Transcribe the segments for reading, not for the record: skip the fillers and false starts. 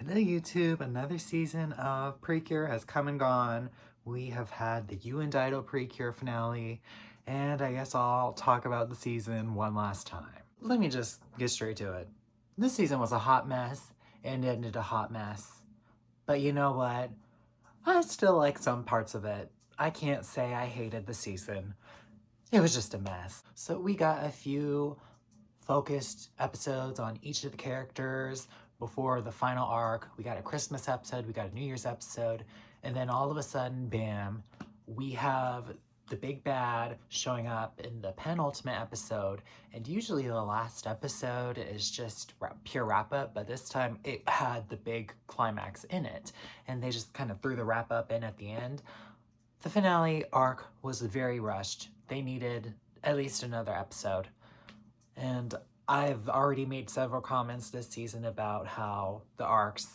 Hello YouTube, another season of Precure has come and gone. We have had the You and Dido Precure finale, and I guess I'll talk about the season one last time. Let me just get straight to it. This season was a hot mess, and ended a hot mess. But you know what? I still like some parts of it. I can't say I hated the season. It was just a mess. So we got a few focused episodes on each of the characters before the final arc. We got a Christmas episode, we got a New Year's episode, and then all of a sudden, bam, we have the big bad showing up in the penultimate episode. And usually the last episode is just pure wrap up, but this time it had the big climax in it, and they just kind of threw the wrap up in at the end. The finale arc was very rushed. They needed at least another episode. And I've already made several comments this season about how the arcs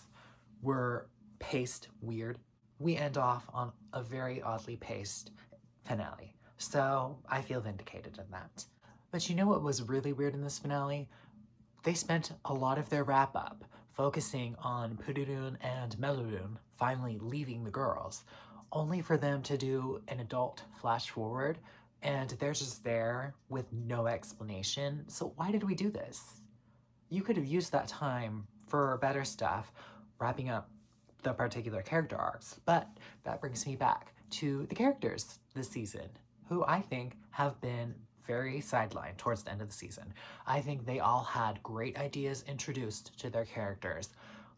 were paced weird. We end off on a very oddly paced finale, so I feel vindicated in that. But you know what was really weird in this finale? They spent a lot of their wrap-up focusing on Pudurun and Melurun finally leaving the girls, only for them to do an adult flash forward, and they're just there with no explanation. So why did we do this? You could have used that time for better stuff, wrapping up the particular character arcs. But that brings me back to the characters this season, who I think have been very sidelined towards the end of the season. I think they all had great ideas introduced to their characters.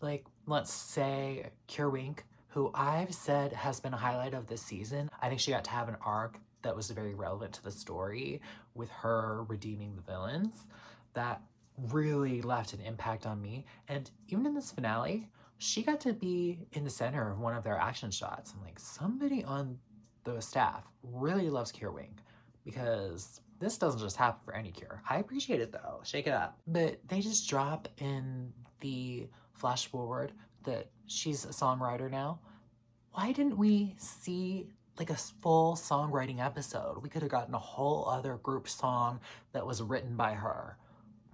Like, let's say Curewink, who I've said has been a highlight of this season. I think she got to have an arc that was very relevant to the story with her redeeming the villains. That really left an impact on me. And even in this finale, she got to be in the center of one of their action shots. I'm like, somebody on the staff really loves Curewink, because this doesn't just happen for any cure. I appreciate it though, shake it up. But they just drop in the flash forward that she's a songwriter now. Why didn't we see like a full songwriting episode? We could have gotten a whole other group song that was written by her.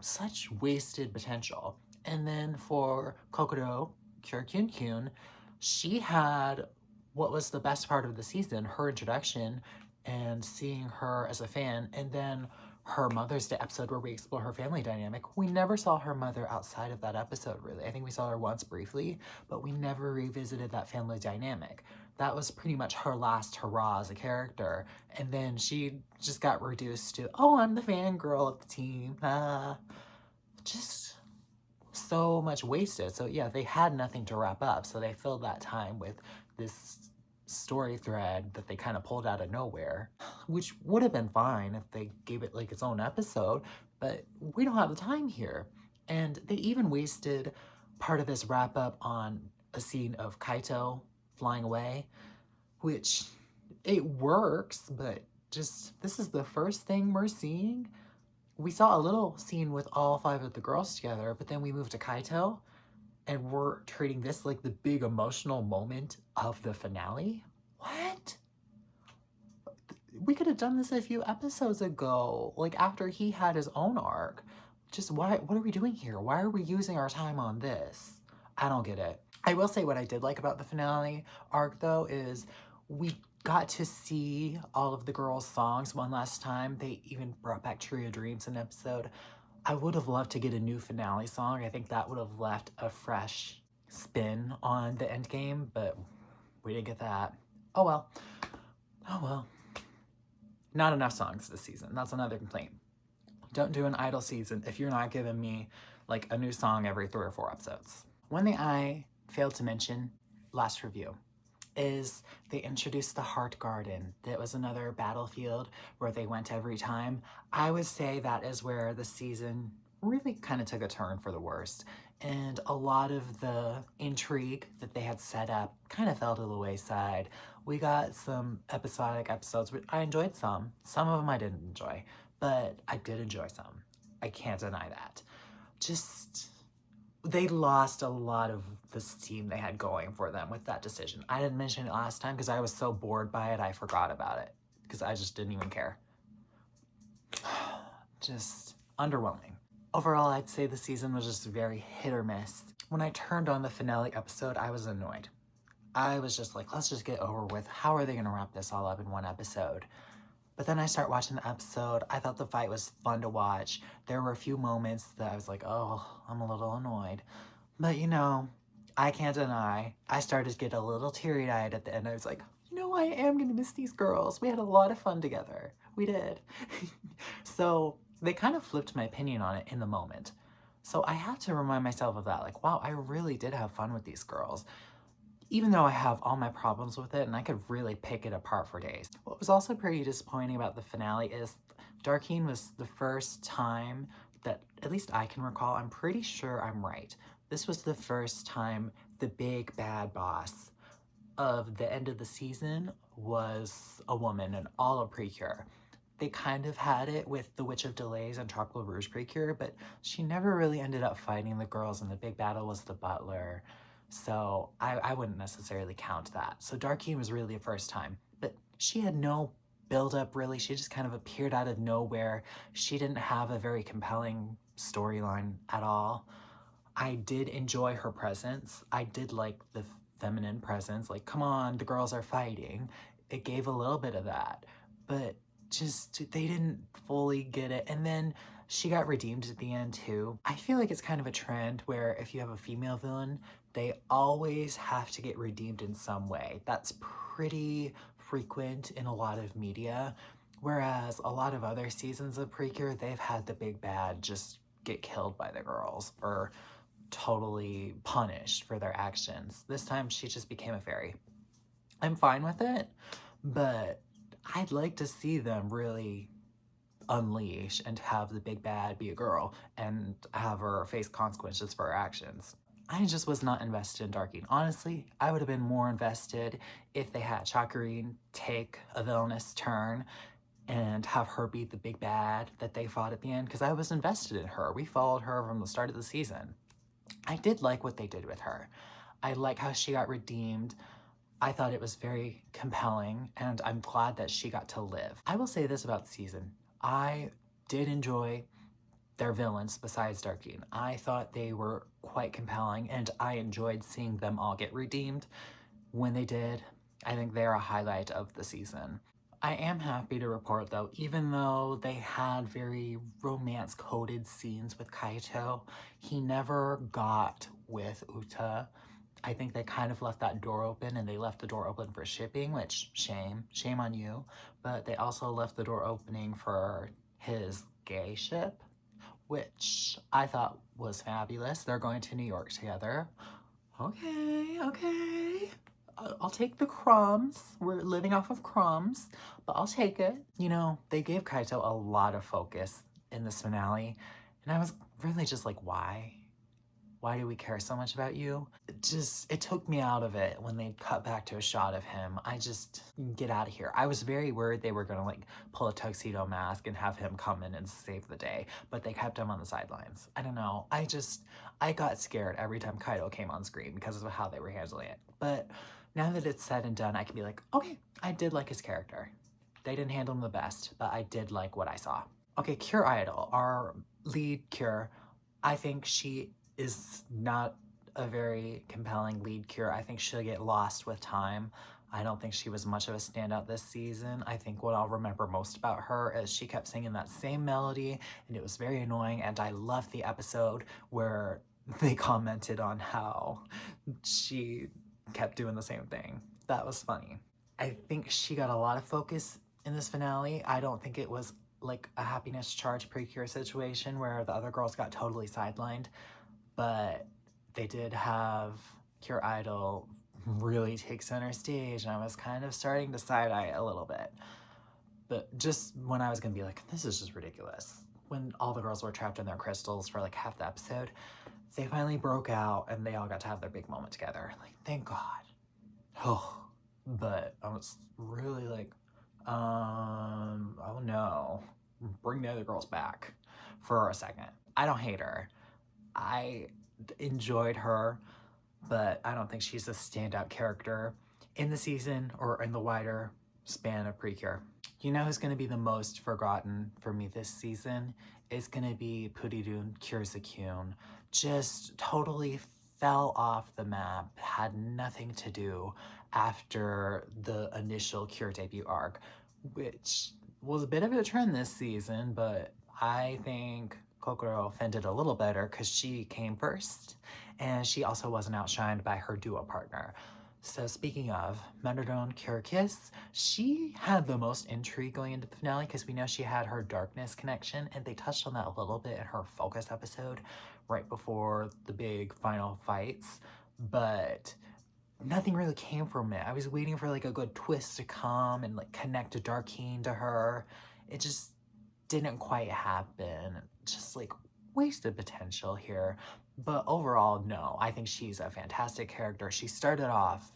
Such wasted potential. And then for Kokoro, Kyo Kyun Kyun, she had what was the best part of the season, her introduction and seeing her as a fan, and then her Mother's Day episode where we explore her family dynamic. We never saw her mother outside of that episode, really. I think we saw her once briefly, but we never revisited that family dynamic. That was pretty much her last hurrah as a character, and then she just got reduced to, oh, I'm the fangirl of the team. Just so much wasted. So yeah, they had nothing to wrap up, so they filled that time with this story thread that they kind of pulled out of nowhere, which would have been fine if they gave it like its own episode, but we don't have the time here. And they even wasted part of this wrap up on a scene of Kaito flying away, which it works, but just this is the first thing we're seeing. We saw a little scene with all 5 of the girls together, but then we moved to Kaito, and we're treating this like the big emotional moment of the finale? What? We could have done this a few episodes ago, like after he had his own arc. Just what are we doing here? Why are we using our time on this? I don't get it. I will say what I did like about the finale arc though is we got to see all of the girls' songs one last time. They even brought back Trio Dreams in an episode. I would have loved to get a new finale song. I think that would have left a fresh spin on the end game, but we didn't get that. Oh well. Oh well. Not enough songs this season. That's another complaint. Don't do an idol season if you're not giving me like a new song every 3 or 4 episodes. One thing I failed to mention last review is they introduced the Heart Garden. That was another battlefield where they went every time. I would say that is where the season really kind of took a turn for the worst, and a lot of the intrigue that they had set up kind of fell to the wayside. We got some episodic episodes, which I enjoyed some. Some of them I didn't enjoy, but I did enjoy some. I can't deny that. Just they lost a lot of the steam they had going for them with that decision. I didn't mention it last time because I was so bored by it, I forgot about it because I just didn't even care. Just underwhelming. Overall, I'd say the season was just very hit or miss. when I turned on the finale episode, I was annoyed. I was just like, let's just get over with. How are they gonna wrap this all up in one episode? But then I start watching the episode. I thought the fight was fun to watch. There were a few moments that I was like, oh, I'm a little annoyed. But you know, I can't deny, I started to get a little teary-eyed at the end. I was like, you know, I am gonna miss these girls. We had a lot of fun together. We did. So they kind of flipped my opinion on it in the moment. So I had to remind myself of that. Like, wow, I really did have fun with these girls, even though I have all my problems with it and I could really pick it apart for days. What was also pretty disappointing about the finale is Darkine was the first time that, at least I can recall, I'm pretty sure I'm right. This was the first time the big bad boss of the end of the season was a woman in all of Precure. They kind of had it with the Witch of Delays and Tropical Rouge Precure, but she never really ended up fighting the girls, and the big battle was the butler. So I wouldn't necessarily count that. So Darkine was really the first time, but she had no build up really. She just kind of appeared out of nowhere. She didn't have a very compelling storyline at all. I did enjoy her presence. I did like the feminine presence. Like, come on, the girls are fighting. It gave a little bit of that, but just they didn't fully get it. And then she got redeemed at the end too. I feel like it's kind of a trend where if you have a female villain, they always have to get redeemed in some way. That's pretty frequent in a lot of media. Whereas a lot of other seasons of Precure, they've had the big bad just get killed by the girls or totally punished for their actions. This time she just became a fairy. I'm fine with it, but I'd like to see them really unleash and have the big bad be a girl and have her face consequences for her actions. I just was not invested in Darkine. Honestly, I would have been more invested if they had Chakarine take a villainous turn and have her be the big bad that they fought at the end, because I was invested in her. We followed her from the start of the season. I did like what they did with her. I like how she got redeemed. I thought it was very compelling, and I'm glad that she got to live. I will say this about the season. I did enjoy their villains besides Darkine. I thought they were quite compelling, and I enjoyed seeing them all get redeemed when they did. I think they're a highlight of the season. I am happy to report though, even though they had very romance-coded scenes with Kaito, he never got with Uta. I think they kind of left that door open, and they left the door open for shipping, which shame on you. But they also left the door opening for his gay ship, which I thought was fabulous. They're going to New York together. Okay. I'll take the crumbs. We're living off of crumbs, but I'll take it. You know, they gave Kaito a lot of focus in this finale, and I was really just like, why? Why do we care so much about you? It took me out of it when they cut back to a shot of him. I just, get out of here. I was very worried they were gonna like pull a tuxedo mask and have him come in and save the day, but they kept him on the sidelines. I don't know. I got scared every time Kaito came on screen because of how they were handling it. But now that it's said and done, I can be like, okay, I did like his character. They didn't handle him the best, but I did like what I saw. Okay, Cure Idol, our lead Cure, I think she is not a very compelling lead Cure. I think she'll get lost with time. I don't think she was much of a standout this season. I think what I'll remember most about her is she kept singing that same melody, and it was very annoying, and I loved the episode where they commented on how she kept doing the same thing. That was funny. I think she got a lot of focus in this finale. I don't think it was like a happiness charge Precure situation where the other girls got totally sidelined, but they did have Cure Idol really take center stage, and I was kind of starting to side-eye a little bit. But just when I was gonna be like, this is just ridiculous, when all the girls were trapped in their crystals for like half the episode, they finally broke out and they all got to have their big moment together. Like, thank God. Oh, but I was really like, oh no, bring the other girls back for a second. I don't hate her. I enjoyed her, but I don't think she's a standout character in the season or in the wider span of Precure. You know who's going to be the most forgotten for me this season? Is going to be Puridun Kyun. Just totally fell off the map, had nothing to do after the initial Cure debut arc, which was a bit of a trend this season, but I think Kokoro fended a little better because she came first, and she also wasn't outshined by her duo partner. So speaking of Menodon Cure Kiss, she had the most intrigue going into the finale because we know she had her darkness connection, and they touched on that a little bit in her focus episode right before the big final fights, but nothing really came from it. I was waiting for like a good twist to come and like connect a Darkeen to her. It just didn't quite happen. Just like wasted potential here. But overall, no, I think she's a fantastic character. She started off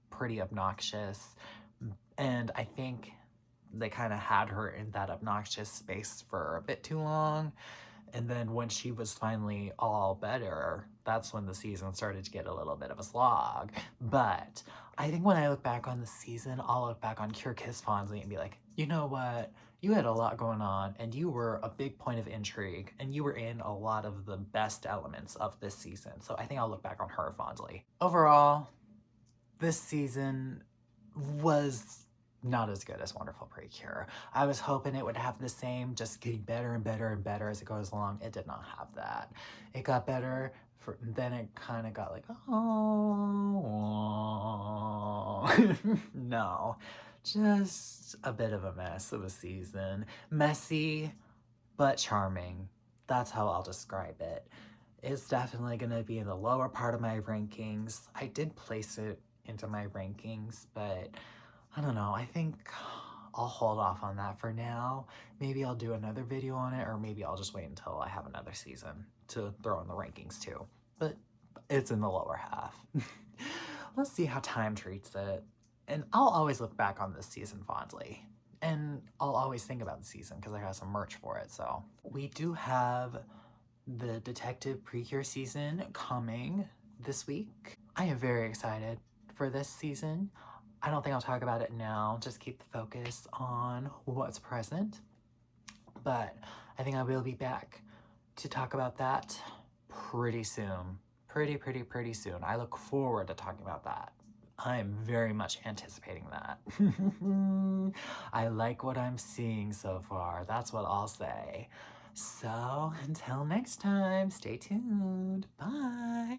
pretty obnoxious, and I think they kind of had her in that obnoxious space for a bit too long. And then when she was finally all better, that's when the season started to get a little bit of a slog. But I think when I look back on the season, I'll look back on Cure Kiss fondly and be like, you know what? You had a lot going on, and you were a big point of intrigue, and you were in a lot of the best elements of this season. So I think I'll look back on her fondly. Overall, this season was not as good as Wonderful Precure. I was hoping it would have the same, just getting better and better and better as it goes along. It did not have that. It got better, then it kind of got like, oh, no. Just a bit of a mess of a season. Messy, but charming. That's how I'll describe it. It's definitely going to be in the lower part of my rankings. I did place it into my rankings, but I don't know. I think I'll hold off on that for now. Maybe I'll do another video on it, or maybe I'll just wait until I have another season to throw in the rankings too. But it's in the lower half. Let's see how time treats it. And I'll always look back on this season fondly. And I'll always think about the season because I got some merch for it. So we do have the Detective Precure season coming this week. I am very excited for this season. I don't think I'll talk about it now, just keep the focus on what's present. But I think I will be back to talk about that pretty soon. Pretty soon. I look forward to talking about that. I'm very much anticipating that. I like what I'm seeing so far. That's what I'll say. So until next time, stay tuned. Bye.